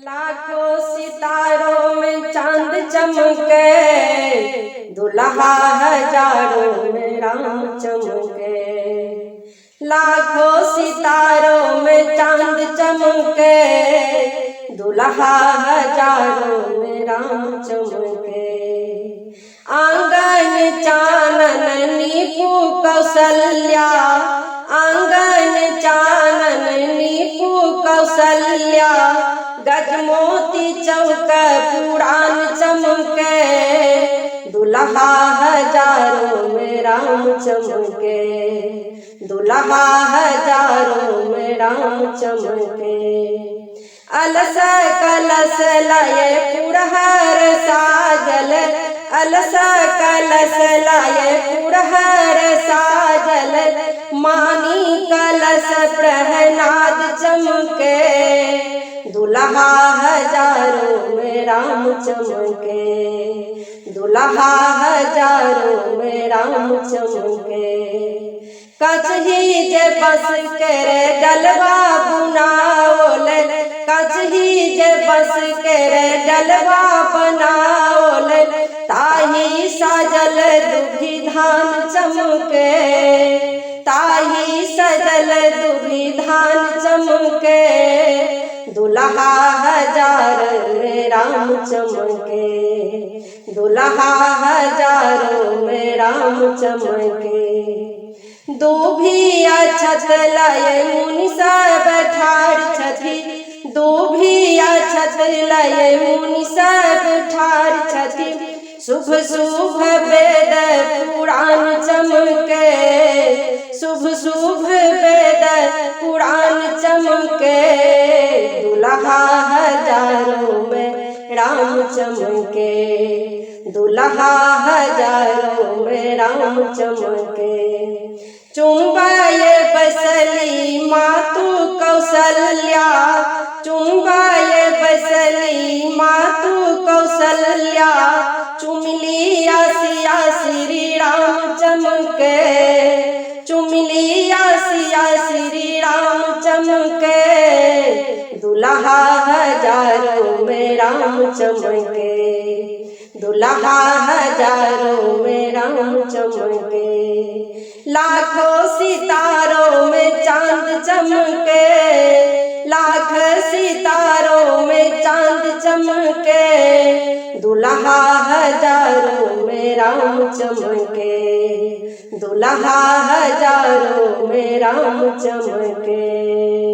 लाखों सितारों में चांद चमके, दुल्हा हजारों में राम चमके। लाखों सितारों में चांद चमके, दुल्हा हजारों में राम चमके। आंगन चानन नीपू कौसल्या, आंगन चानन नीपू कौसल्या। गजमोती चौक पुराण चमके, दुल्हा हजारों में राम चमके। दुल्हा हजारों में राम चमके। अलस कलश लाए पुरहर साजल, अलस कलश लाए पुरहर साजल। मानी कलश प्रहलाद चमके, दुल्हा हजारों में राम चमके। दुल्हा हजारों में राम चमके। कचही जे बस करे डलवा बुनाओल, कचही जे बस करे डलवा बनाओल। ताही साजल दुभी धान चमके, ताही सजल दुभी धान चमके। दुल्हा हजार में राम चमके, दुल्हा हजारों में राम चमके। दूभिया छत लाए मुनि सब ठाड़ छथि, दूभिया छत लाए मुनि सब ठाड़ छथि। शुभ शुभ वेद पुराण चमके, शुभ शुभ वेद पुराण चमके। दुल्हा हजारों में राम चमके, दुल्हा हजारों में राम चमके। चुम्बाए बसली मातु कौसल्या, चुम्बाए बसली मातु कौसल्या। चुमली आसिया श्री राम चमके, चुमली आसिया श्री राम चमके। दुल्हा हजारों में राम चमके, दुल्हा हजारों में राम चमके। लाखों सितारों में चांद चमके, लाख सितारों में चांद चमके। दुल्हा हजारों में राम चमके, दुल्हा हजारों में राम चमके।